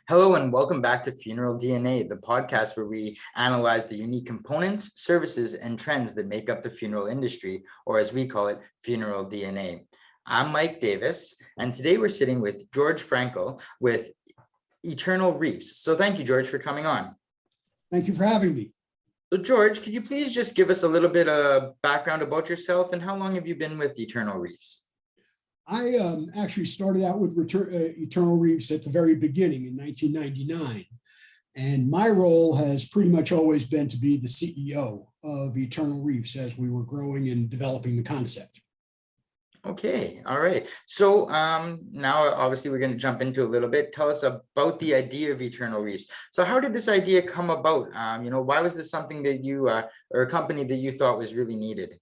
Hello and welcome back to Funeral DNA, the podcast where we analyze the unique components, services, and trends that make up the funeral industry, or as we call it, Funeral DNA. I'm Mike Davis, and today we're sitting with George Frankel with Eternal Reefs. So thank you, George, for coming on. Thank you for having me. So George, could you please just give us a little bit of background about yourself and how long have you been with Eternal Reefs? I actually started out with Eternal Reefs at the very beginning in 1999. And my role has pretty much always been to be the CEO of Eternal Reefs as we were growing and developing the concept. Okay, all right. So now obviously we're going to jump into a little bit. Tell us about the idea of Eternal Reefs. So how did this idea come about? Why was this something that you or a company that you thought was really needed?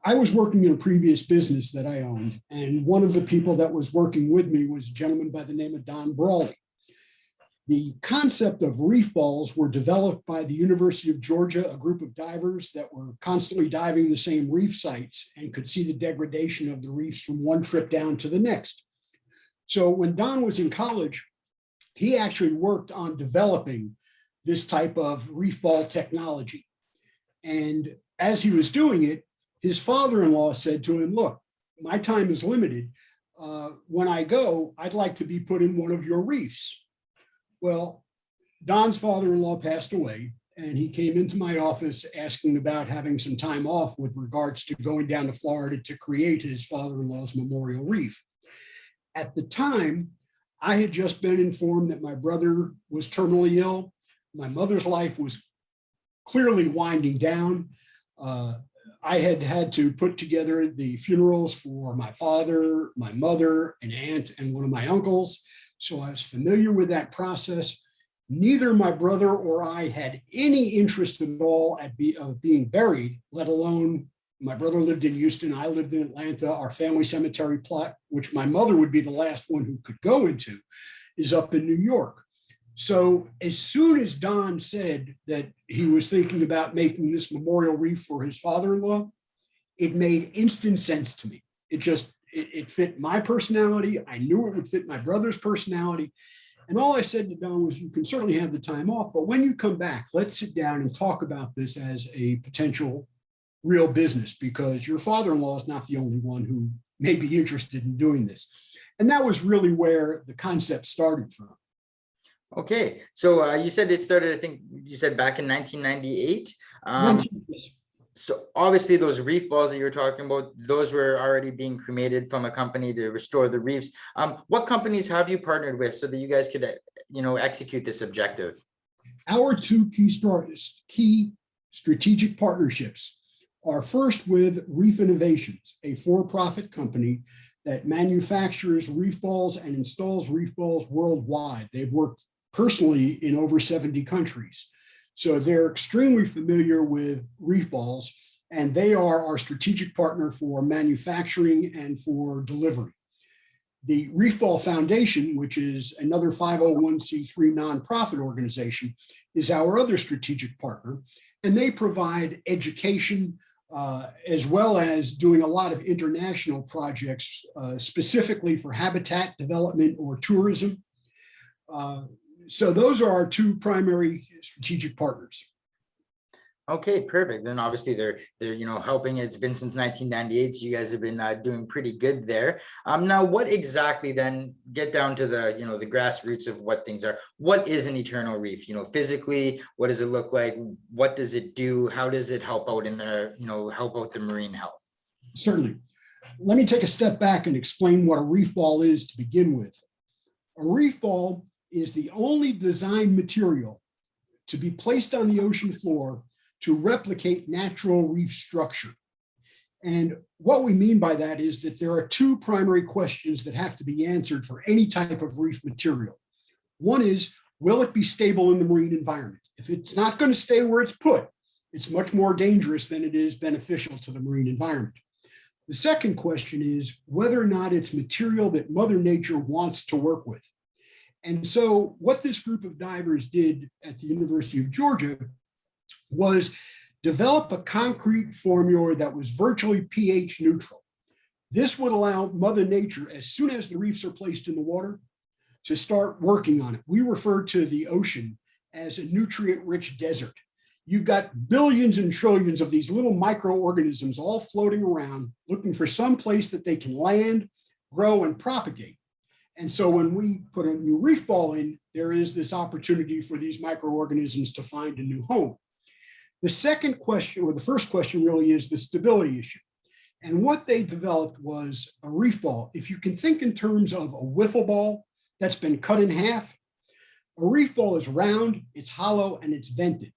I was working in a previous business that I owned, and one of the people that was working with me was a gentleman by the name of Don Brawley. The concept of reef balls were developed by the University of Georgia, a group of divers that were constantly diving the same reef sites and could see the degradation of the reefs from one trip down to the next. So when Don was in college, he actually worked on developing this type of reef ball technology. And as he was doing it, his father-in-law said to him, "Look, my time is limited. When I go, I'd like to be put in one of your reefs." Well, Don's father-in-law passed away, and he came into my office asking about having some time off with regards to going down to Florida to create his father-in-law's memorial reef. At the time, I had just been informed that my brother was terminally ill. My mother's life was clearly winding down. I had to put together the funerals for my father, my mother, an aunt, and one of my uncles. So I was familiar with that process. Neither my brother or I had any interest at all of being buried, let alone my brother lived in Houston, I lived in Atlanta. Our family cemetery plot, which my mother would be the last one who could go into, is up in New York. So as soon as Don said that he was thinking about making this memorial reef for his father-in-law, it made instant sense to me. It fit my personality. I knew it would fit my brother's personality. And all I said to Don was, "You can certainly have the time off, but when you come back, let's sit down and talk about this as a potential real business, because your father-in-law is not the only one who may be interested in doing this." And that was really where the concept started from. Okay, so you said it started, I think you said back in 1998. So obviously those reef balls that you were talking about, those were already being cremated from a company to restore the reefs. What companies have you partnered with so that you guys could, execute this objective? Our two key strategic partnerships are first with Reef Innovations, a for-profit company that manufactures reef balls and installs reef balls worldwide. They've worked personally in over 70 countries. So they're extremely familiar with reef balls, and they are our strategic partner for manufacturing and for delivery. The Reef Ball Foundation, which is another 501c3 nonprofit organization, is our other strategic partner, and they provide education as well as doing a lot of international projects, specifically for habitat development or tourism. So those are our two primary strategic partners. Okay, perfect. Then obviously they're helping. It's been since 1998, so you guys have been doing pretty good there. Now, what exactly then, get down to the the grassroots of what things are. What is an eternal reef? Physically, what does it look like? What does it do? How does it help out in the help out the marine health? Certainly. Let me take a step back and explain what a reef ball is to begin with. A reef ball is the only design material to be placed on the ocean floor to replicate natural reef structure. And what we mean by that is that there are two primary questions that have to be answered for any type of reef material. One is, will it be stable in the marine environment? If it's not going to stay where it's put, it's much more dangerous than it is beneficial to the marine environment. The second question is whether or not it's material that Mother Nature wants to work with. And so what this group of divers did at the University of Georgia was develop a concrete formula that was virtually pH neutral. This would allow Mother Nature, as soon as the reefs are placed in the water, to start working on it. We refer to the ocean as a nutrient-rich desert. You've got billions and trillions of these little microorganisms all floating around, looking for some place that they can land, grow, and propagate. And so when we put a new reef ball in, there is this opportunity for these microorganisms to find a new home. The second question, or the first question really, is the stability issue. And what they developed was a reef ball. If you can think in terms of a wiffle ball that's been cut in half, a reef ball is round, it's hollow, and it's vented.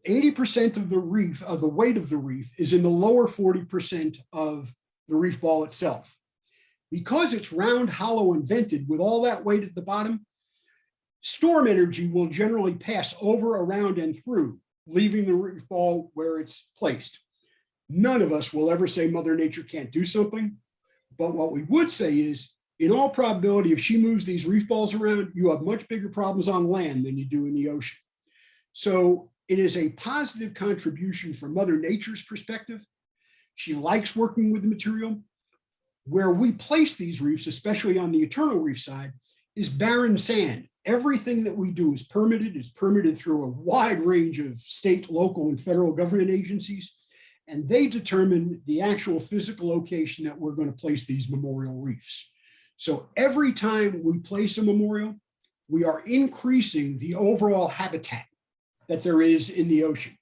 80% of the reef, of the weight of the reef, is in the lower 40% of the reef ball itself. Because it's round, hollow, and vented with all that weight at the bottom, storm energy will generally pass over, around, and through, leaving the reef ball where it's placed. None of us will ever say Mother Nature can't do something, but what we would say is, in all probability, if she moves these reef balls around, you have much bigger problems on land than you do in the ocean. So it is a positive contribution from Mother Nature's perspective. She likes working with the material. Where we place these reefs, especially on the Eternal Reef side, is barren sand. Everything that we do is permitted through a wide range of state, local, and federal government agencies, and they determine the actual physical location that we're going to place these memorial reefs. So every time we place a memorial, we are increasing the overall habitat that there is in the ocean.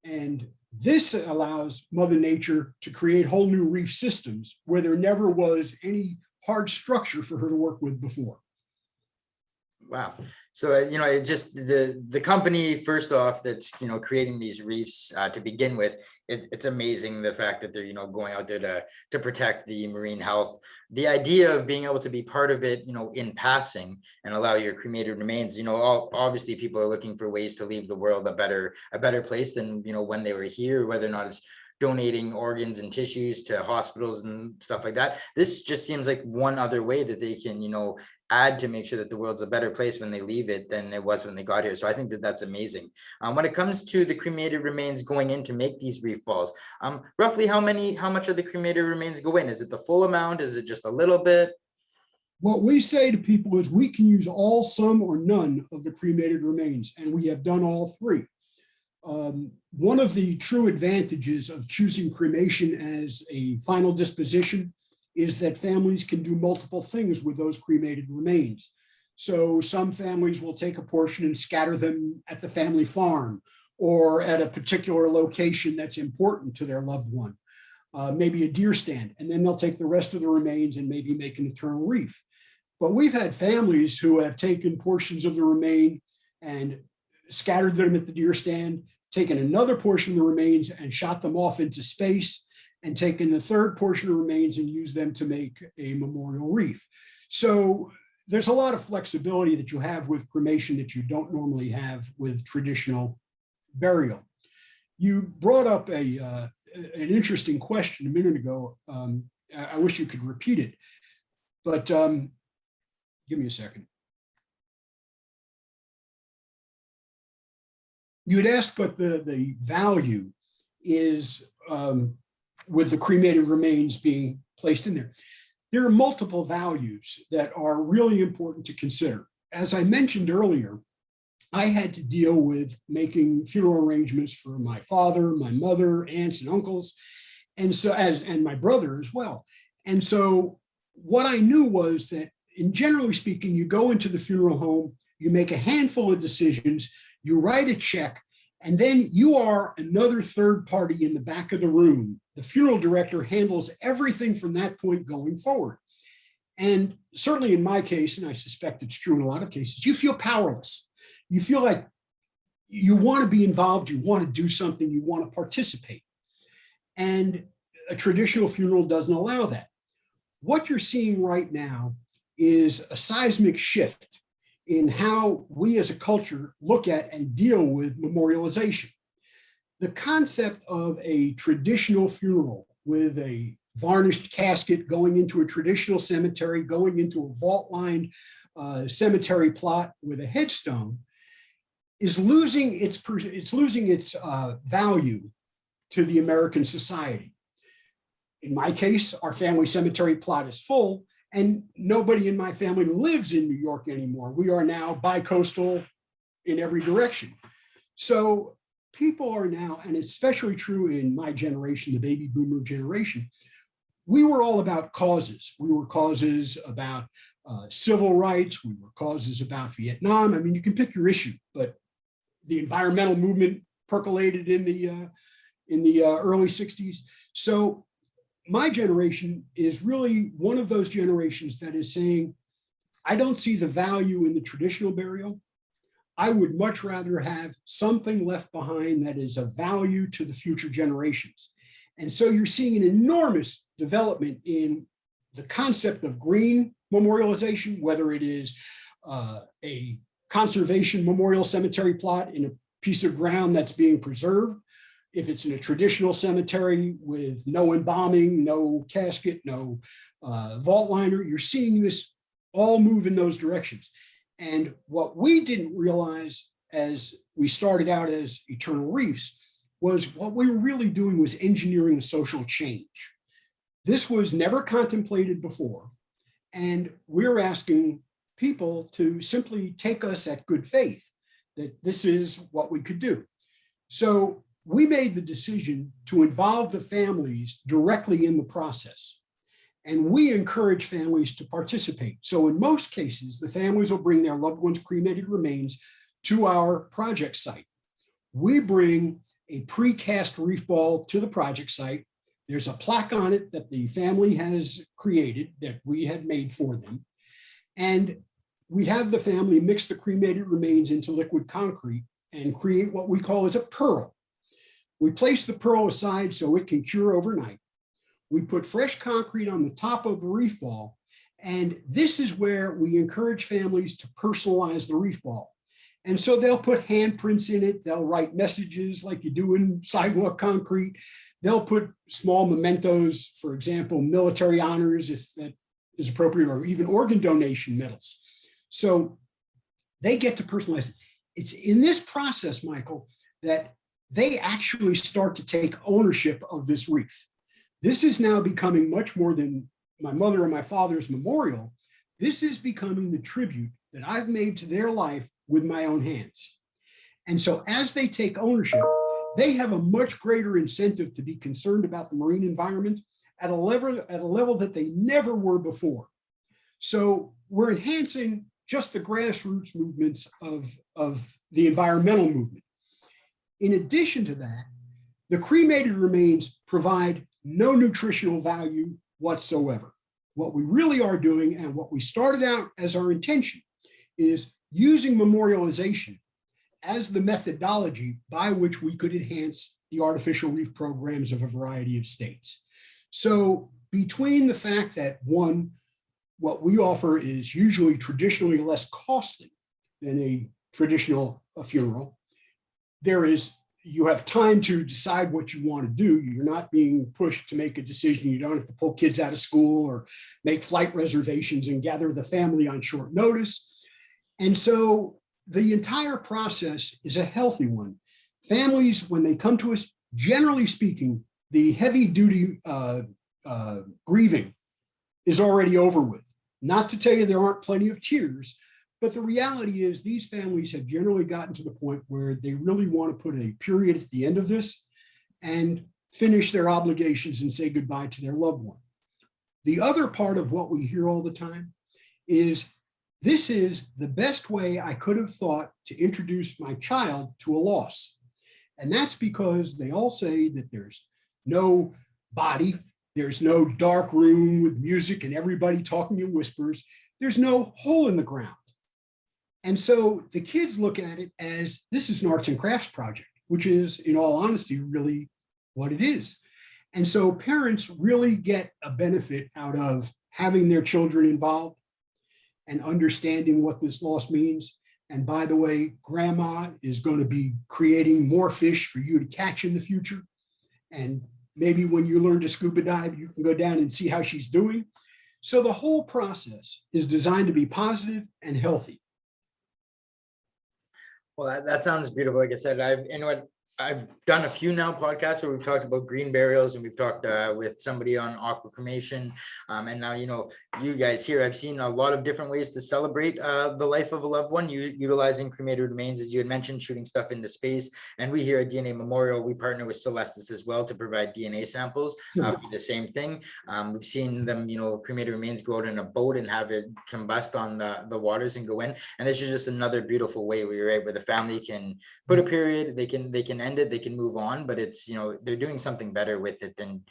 And this allows Mother Nature to create whole new reef systems where there never was any hard structure for her to work with before. Wow. So, it just the company, first off, that's, creating these reefs to begin with, it's amazing the fact that they're, going out there to protect the marine health. The idea of being able to be part of it, in passing and allow your cremated remains, obviously people are looking for ways to leave the world a better place than, when they were here, whether or not it's donating organs and tissues to hospitals and stuff like that. This just seems like one other way that they can, add to make sure that the world's a better place when they leave it than it was when they got here. So I think that that's amazing. When it comes to the cremated remains going in to make these reef balls, roughly how much of the cremated remains go in? Is it the full amount? Is it just a little bit? What we say to people is we can use all, some, or none of the cremated remains, and we have done all three. One of the true advantages of choosing cremation as a final disposition is that families can do multiple things with those cremated remains. So some families will take a portion and scatter them at the family farm or at a particular location that's important to their loved one, maybe a deer stand, and then they'll take the rest of the remains and maybe make an eternal reef. But we've had families who have taken portions of the remain and scattered them at the deer stand, taken another portion of the remains and shot them off into space, and taken the third portion of remains and used them to make a memorial reef. So there's a lot of flexibility that you have with cremation that you don't normally have with traditional burial. You brought up an interesting question a minute ago. I wish you could repeat it, but give me a second. You had asked what the value is with the cremated remains being placed in there. There are multiple values that are really important to consider. As I mentioned earlier, I had to deal with making funeral arrangements for my father, my mother, aunts and uncles, and my brother as well. And so what I knew was that, in generally speaking, you go into the funeral home, you make a handful of decisions, you write a check, and then you are another third party in the back of the room. The funeral director handles everything from that point going forward. And certainly in my case, and I suspect it's true in a lot of cases, you feel powerless. You feel like you want to be involved, you want to do something, you want to participate. And a traditional funeral doesn't allow that. What you're seeing right now is a seismic shift in how we as a culture look at and deal with memorialization. The concept of a traditional funeral with a varnished casket going into a traditional cemetery, going into a vault-lined cemetery plot with a headstone is losing its value to the American society. In my case, our family cemetery plot is full, And nobody in my family lives in New York anymore. We are now bi-coastal in every direction. So people are now, and it's especially true in my generation, the baby boomer generation, we were all about causes. We were causes about civil rights. We were causes about Vietnam. I mean, you can pick your issue, but the environmental movement percolated in the early 60s. So my generation is really one of those generations that is saying, I don't see the value in the traditional burial. I would much rather have something left behind that is of value to the future generations. And so you're seeing an enormous development in the concept of green memorialization, whether it is a conservation memorial cemetery plot in a piece of ground that's being preserved. If it's in a traditional cemetery with no embalming, no casket, no vault liner, you're seeing this all move in those directions. And what we didn't realize as we started out as Eternal Reefs was what we were really doing was engineering a social change. This was never contemplated before. And we're asking people to simply take us at good faith that this is what we could do. So we made the decision to involve the families directly in the process. And we encourage families to participate. So in most cases, the families will bring their loved ones' cremated remains to our project site. We bring a precast reef ball to the project site. There's a plaque on it that the family has created that we had made for them. And we have the family mix the cremated remains into liquid concrete and create what we call as a pearl. We place the pearl aside so it can cure overnight. We put fresh concrete on the top of the reef ball. And this is where we encourage families to personalize the reef ball. And so they'll put handprints in it. They'll write messages like you do in sidewalk concrete. They'll put small mementos, for example, military honors, if that is appropriate, or even organ donation medals. So they get to personalize it. It's in this process, Michael, that they actually start to take ownership of this reef. This is now becoming much more than my mother and my father's memorial. This is becoming the tribute that I've made to their life with my own hands. And so as they take ownership, they have a much greater incentive to be concerned about the marine environment at a level that they never were before. So we're enhancing just the grassroots movements of the environmental movement. In addition to that, the cremated remains provide no nutritional value whatsoever. What we really are doing, and what we started out as our intention, is using memorialization as the methodology by which we could enhance the artificial reef programs of a variety of states. So between the fact that, one, what we offer is usually traditionally less costly than a traditional funeral, you have time to decide what you want to do. You're not being pushed to make a decision. You don't have to pull kids out of school or make flight reservations and gather the family on short notice. And so the entire process is a healthy one. Families, when they come to us, generally speaking, the heavy duty grieving is already over with. Not to tell you there aren't plenty of tears, but the reality is these families have generally gotten to the point where they really want to put a period at the end of this and finish their obligations and say goodbye to their loved one. The other part of what we hear all the time is, this is the best way I could have thought to introduce my child to a loss. And that's because they all say that there's no body, there's no dark room with music and everybody talking in whispers, there's no hole in the ground. And so the kids look at it as this is an arts and crafts project, which is, in all honesty, really what it is. And so parents really get a benefit out of having their children involved and understanding what this loss means. And by the way, grandma is going to be creating more fish for you to catch in the future. And maybe when you learn to scuba dive, you can go down and see how she's doing. So the whole process is designed to be positive and healthy. Well, that sounds beautiful. Like I said, and what I've done a few now podcasts where we've talked about green burials, and we've talked with somebody on aqua cremation. And now, you guys here, I've seen a lot of different ways to celebrate the life of a loved one, utilizing cremated remains, as you had mentioned, shooting stuff into space. And we here at DNA Memorial, we partner with Celestis as well to provide DNA samples for the same thing. We've seen them, cremated remains go out in a boat and have it combust on the waters and go in. And this is just another beautiful way where the family can put a period, they can end it, they can move on, but it's, they're doing something better with it than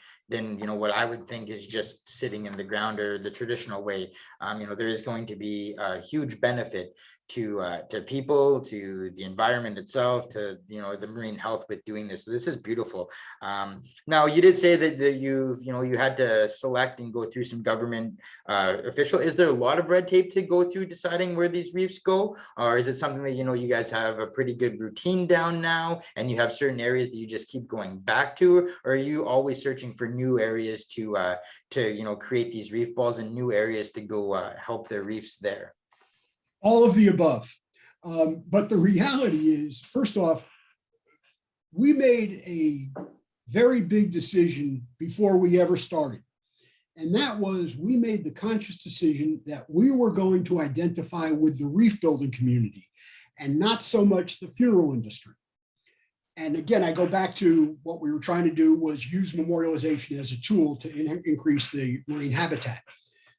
what I would think is just sitting in the ground or the traditional way. There is going to be a huge benefit to people, to the environment itself, to the marine health with doing this. So this is beautiful. Now you did say that you had to select and go through some government official. Is there a lot of red tape to go through deciding where these reefs go, or is it something that you guys have a pretty good routine down now, and you have certain areas that you just keep going back to, or are you always searching for new areas to create these reef balls and new areas to go help their reefs there? All of the above. But the reality is, first off, we made a very big decision before we ever started. And that was, we made the conscious decision that we were going to identify with the reef building community and not so much the funeral industry. And again, I go back to what we were trying to do was use memorialization as a tool to increase the marine habitat.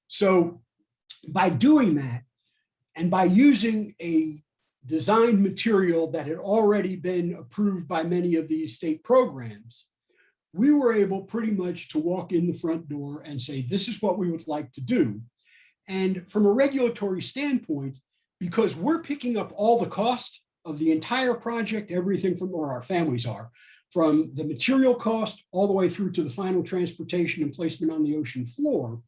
So by doing that, and by using a designed material that had already been approved by many of these state programs, we were able pretty much to walk in the front door and say, this is what we would like to do. And from a regulatory standpoint, because we're picking up all the cost of the entire project, everything from, or our families are, from the material cost all the way through to the final transportation and placement on the ocean floor,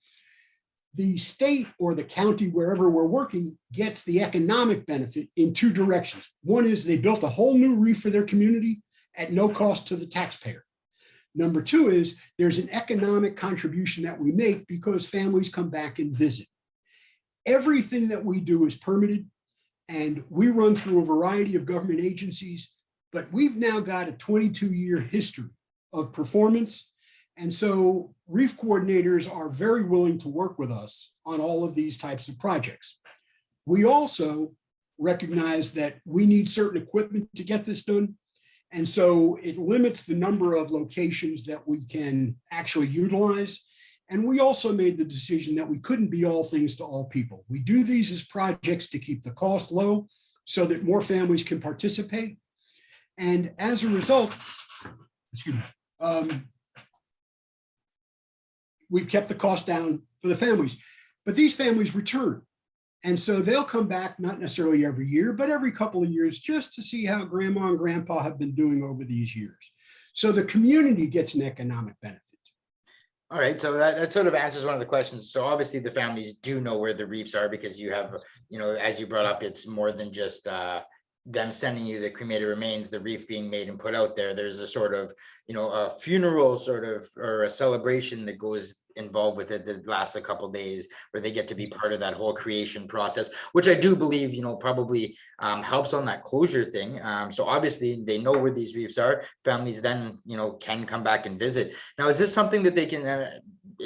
the state or the county, wherever we're working, gets the economic benefit in two directions. One is they built a whole new reef for their community at no cost to the taxpayer. Number two is there's an economic contribution that we make because families come back and visit. Everything that we do is permitted, and we run through a variety of government agencies, but we've now got a 22-year history of performance. And so reef coordinators are very willing to work with us on all of these types of projects. We also recognize that we need certain equipment to get this done. And so it limits the number of locations that we can actually utilize. And we also made the decision that we couldn't be all things to all people. We do these as projects to keep the cost low so that more families can participate. And as a result, we've kept the cost down for the families, but these families return. And so they'll come back, not necessarily every year, but every couple of years, just to see how grandma and grandpa have been doing over these years. So the community gets an economic benefit. All right, so that sort of answers one of the questions. So obviously the families do know where the reefs are because you have, as you brought up, it's more than just them sending you the cremated remains, the reef being made and put out there. There's a sort of, a funeral sort of, or a celebration that goes involved with it that lasts a couple of days, where they get to be part of that whole creation process, which I do believe, probably helps on that closure thing. So obviously they know where these reefs are. Families then, can come back and visit. Now, is this something that they can,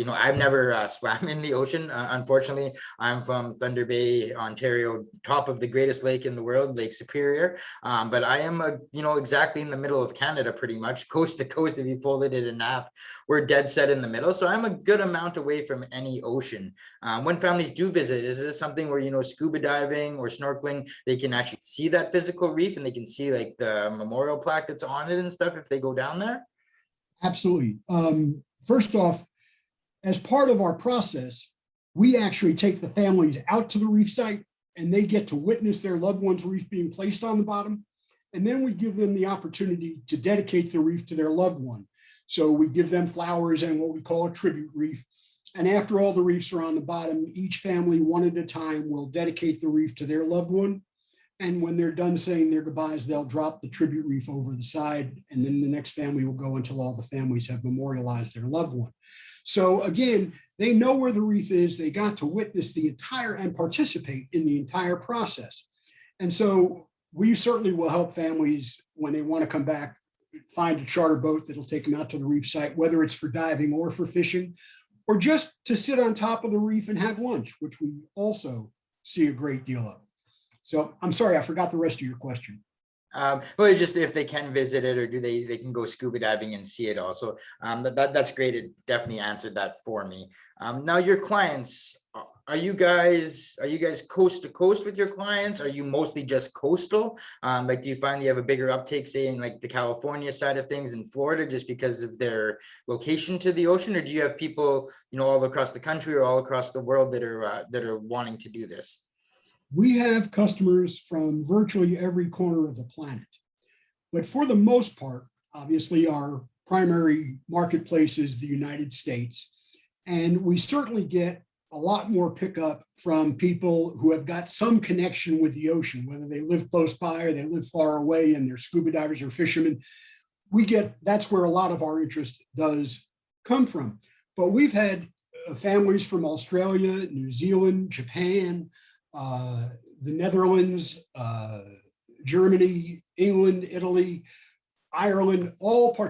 I've never swam in the ocean. Unfortunately, I'm from Thunder Bay, Ontario, top of the greatest lake in the world, Lake Superior. But I am, exactly in the middle of Canada, pretty much coast to coast. If you folded it in half, we're dead set in the middle. So I'm a good amount away from any ocean. When families do visit, is this something where, scuba diving or snorkeling, they can actually see that physical reef and they can see like the memorial plaque that's on it and stuff if they go down there? Absolutely. First off, as part of our process, we actually take the families out to the reef site and they get to witness their loved one's reef being placed on the bottom. And then we give them the opportunity to dedicate the reef to their loved one. So we give them flowers and what we call a tribute reef. And after all the reefs are on the bottom, each family, one at a time, will dedicate the reef to their loved one. And when they're done saying their goodbyes, they'll drop the tribute reef over the side. And then the next family will go until all the families have memorialized their loved one. So again, they know where the reef is. They got to witness the entire and participate in the entire process. And so we certainly will help families when they want to come back find a charter boat that'll take them out to the reef site, whether it's for diving or for fishing, or just to sit on top of the reef and have lunch, which we also see a great deal of. So I'm sorry, I forgot the rest of your question. Well, just if they can visit it, or do they can go scuba diving and see it also. That's great. It definitely answered that for me. Now your clients, are you guys coast to coast with your clients? Are you mostly just coastal? Like, do you find you have a bigger uptake, say, in like the California side of things in Florida, just because of their location to the ocean, or do you have people, all across the country or all across the world that are wanting to do this? We have customers from virtually every corner of the planet. But for the most part, obviously, our primary marketplace is the United States. And we certainly get a lot more pickup from people who have got some connection with the ocean, whether they live close by or they live far away and they're scuba divers or fishermen. That's where a lot of our interest does come from. But we've had families from Australia, New Zealand, Japan, the Netherlands, Germany, England, Italy, Ireland, all come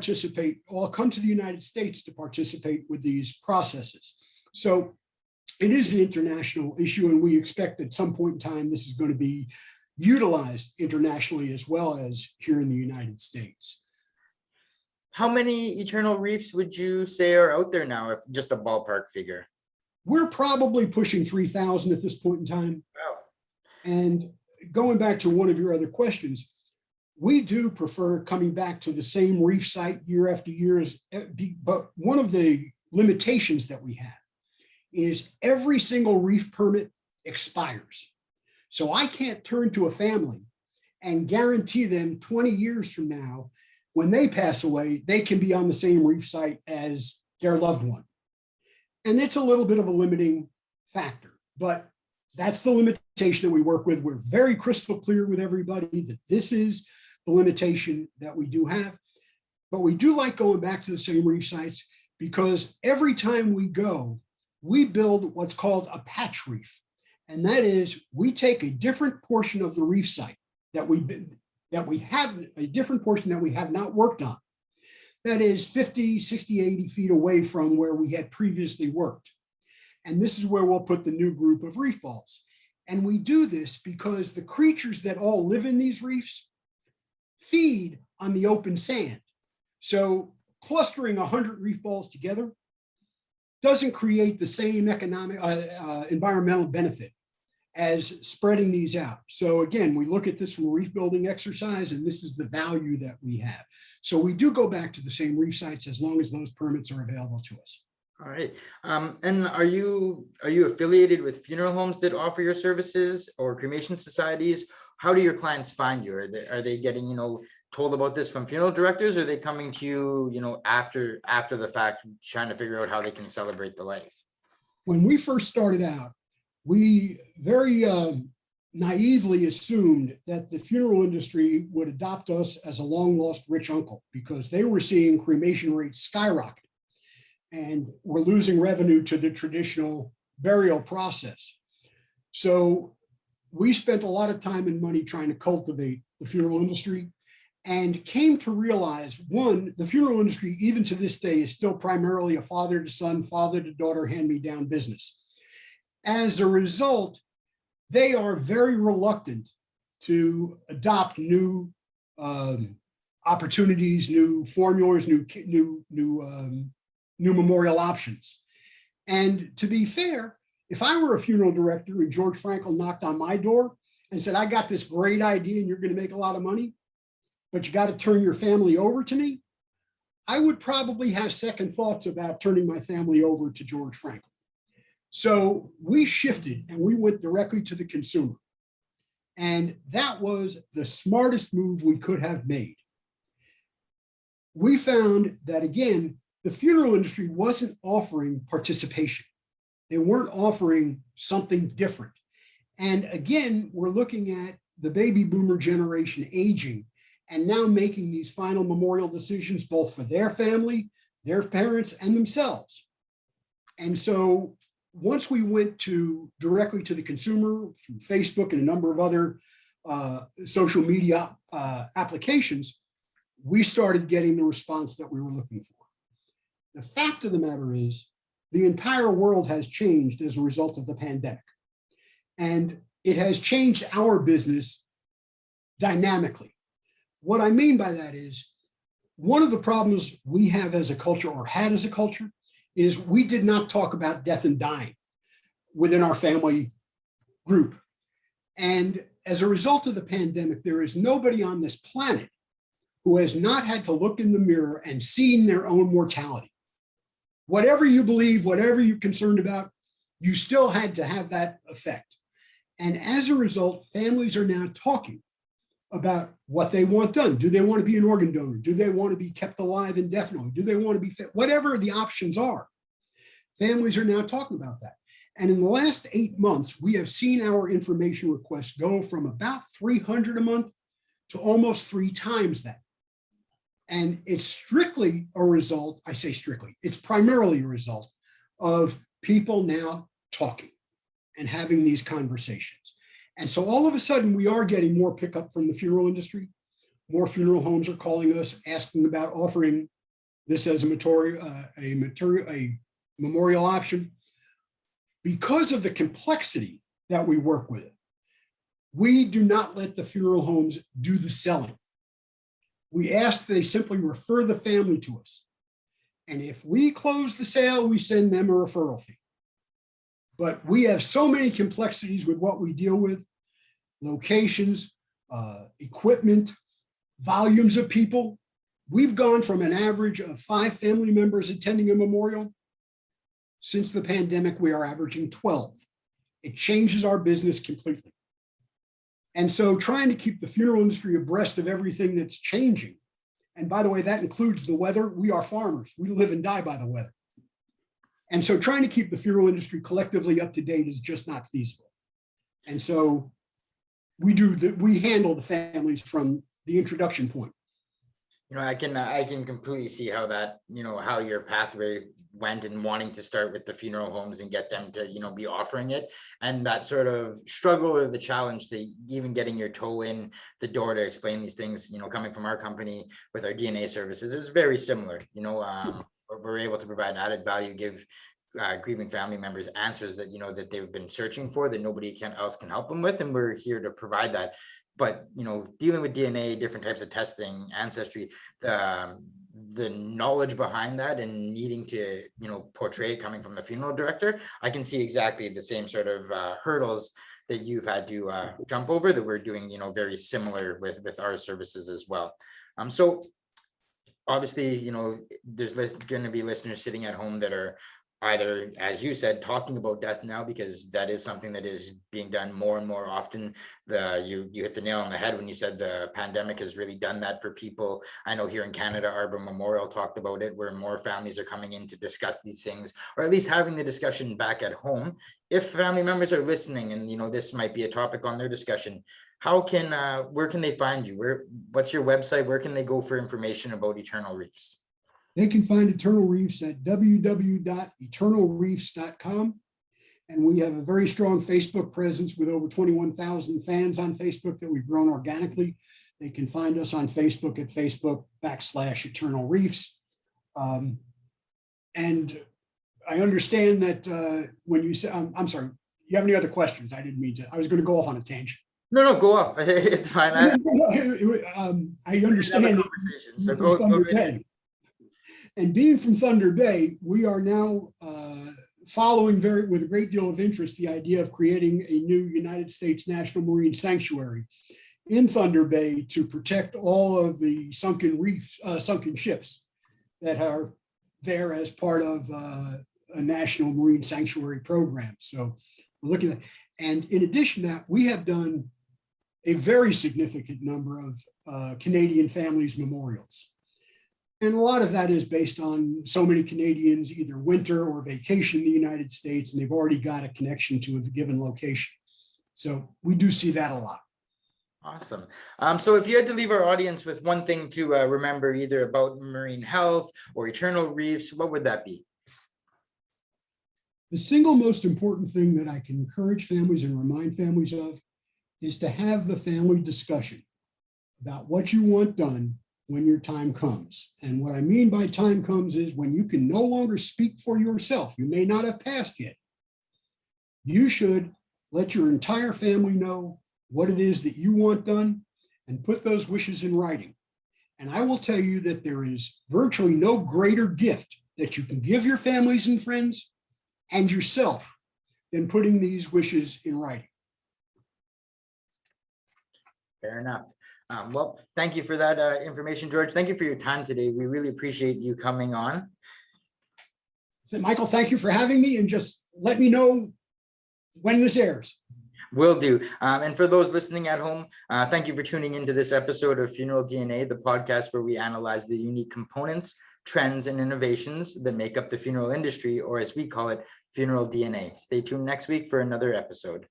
to the United States to participate with these processes. So it is an international issue, and we expect at some point in time this is going to be utilized internationally as well as here in the United States. How many Eternal Reefs would you say are out there now, if just a ballpark figure? We're probably pushing 3,000 at this point in time. Wow. And going back to one of your other questions, we do prefer coming back to the same reef site year after year. But one of the limitations that we have is every single reef permit expires. So I can't turn to a family and guarantee them 20 years from now, when they pass away, they can be on the same reef site as their loved one. And it's a little bit of a limiting factor, but that's the limitation that we work with. We're very crystal clear with everybody that this is the limitation that we do have. But we do like going back to the same reef sites, because every time we go, we build what's called a patch reef. And that is, we take a different portion of the reef site that we have a different portion that we have not worked on. That is 50, 60, 80 feet away from where we had previously worked. And this is where we'll put the new group of reef balls. And we do this because the creatures that all live in these reefs feed on the open sand. So clustering 100 reef balls together doesn't create the same economic, environmental benefit as spreading these out. So again, we look at this from a reef building exercise, and this is the value that we have. So we do go back to the same reef sites as long as those permits are available to us. All right. And are you affiliated with funeral homes that offer your services, or cremation societies? How do your clients find you? Are they getting, told about this from funeral directors, or are they coming to you, after the fact, trying to figure out how they can celebrate the life? When we first started out, we very naively assumed that the funeral industry would adopt us as a long lost rich uncle, because they were seeing cremation rates skyrocket and were losing revenue to the traditional burial process. So we spent a lot of time and money trying to cultivate the funeral industry, and came to realize, one, the funeral industry, even to this day, is still primarily a father to son, father to daughter hand-me-down business. As a result, they are very reluctant to adopt new opportunities, new formulas, new memorial options. And to be fair, if I were a funeral director and George Frankel knocked on my door and said, I got this great idea and you're going to make a lot of money, but you got to turn your family over to me, I would probably have second thoughts about turning my family over to George Frankel. So we shifted and we went directly to the consumer. And that was the smartest move we could have made. We found that, again, the funeral industry wasn't offering participation. They weren't offering something different. And again, we're looking at the baby boomer generation aging and now making these final memorial decisions, both for their family, their parents, and themselves. And so once we went directly to the consumer through Facebook and a number of other social media applications, we started getting the response that we were looking for. The fact of the matter is, the entire world has changed as a result of the pandemic. And it has changed our business dynamically. What I mean by that is, one of the problems we have as a culture, or had as a culture, is we did not talk about death and dying within our family group. And as a result of the pandemic, there is nobody on this planet who has not had to look in the mirror and seen their own mortality. Whatever you believe, whatever you're concerned about, you still had to have that effect. And as a result, families are now talking about what they want done. Do they want to be an organ donor? Do they want to be kept alive indefinitely? Do they want to be fit? Whatever the options are, families are now talking about that. And in the last 8 months, we have seen our information requests go from about 300 a month to almost 3 times that. And it's strictly a result, I say strictly, it's primarily a result of people now talking and having these conversations. And so all of a sudden, we are getting more pickup from the funeral industry. More funeral homes are calling us, asking about offering this as a memorial option. Because of the complexity that we work with, we do not let the funeral homes do the selling. We ask they simply refer the family to us. And if we close the sale, we send them a referral fee. But we have so many complexities with what we deal with: locations, equipment, volumes of people. We've gone from an average of 5 family members attending a memorial. Since the pandemic, we are averaging 12. It changes our business completely. And so trying to keep the funeral industry abreast of everything that's changing. And by the way, that includes the weather. We are farmers. We live and die by the weather. And so trying to keep the funeral industry collectively up to date is just not feasible. And so we handle the families from the introduction point. I can completely see how that, how your pathway went and wanting to start with the funeral homes and get them to, be offering it, and that sort of struggle or the challenge to even getting your toe in the door to explain these things, coming from our company with our DNA services is very similar. We're able to provide added value, give grieving family members answers that, that they've been searching for, that nobody else can help them with. And we're here to provide that. But, dealing with DNA, different types of testing, ancestry, the knowledge behind that and needing to, portray it coming from the funeral director, I can see exactly the same sort of hurdles that you've had to jump over that we're doing, very similar with our services as well. So obviously, there's going to be listeners sitting at home that are either, as you said, talking about death now, because that is something that is being done more and more often. You hit the nail on the head when you said the pandemic has really done that for people. I know here in Canada, Arbor Memorial talked about it, where more families are coming in to discuss these things, or at least having the discussion back at home. If family members are listening and, this might be a topic on their discussion, where can they find you? What's your website? Where can they go for information about Eternal Reefs? They can find Eternal Reefs at www.eternalreefs.com. And we have a very strong Facebook presence with over 21,000 fans on Facebook that we've grown organically. They can find us on Facebook at Facebook.com/Eternal Reefs. And I understand that when you say, I'm sorry, you have any other questions? I didn't mean to. I was going to go off on a tangent. No, go off. It's fine. I understand. So go ahead. And being from Thunder Bay, we are now following with a great deal of interest the idea of creating a new United States National Marine Sanctuary in Thunder Bay to protect all of the sunken ships that are there as part of a National Marine Sanctuary program. So we're looking at, and in addition to that, we have done a very significant number of Canadian families memorials. And a lot of that is based on so many Canadians either winter or vacation in the United States, and they've already got a connection to a given location. So we do see that a lot. Awesome. So if you had to leave our audience with one thing to remember, either about marine health or Eternal Reefs, what would that be? The single most important thing that I can encourage families and remind families of is to have the family discussion about what you want done when your time comes. And what I mean by time comes is when you can no longer speak for yourself. You may not have passed yet. You should let your entire family know what it is that you want done and put those wishes in writing. And I will tell you that there is virtually no greater gift that you can give your families and friends and yourself than putting these wishes in writing. Fair enough. Well, thank you for that information, George. Thank you for your time today. We really appreciate you coming on. Michael, thank you for having me, and just let me know when this airs. Will do. And for those listening at home, thank you for tuning into this episode of Funeral DNA, the podcast where we analyze the unique components, trends, and innovations that make up the funeral industry, or as we call it, Funeral DNA. Stay tuned next week for another episode.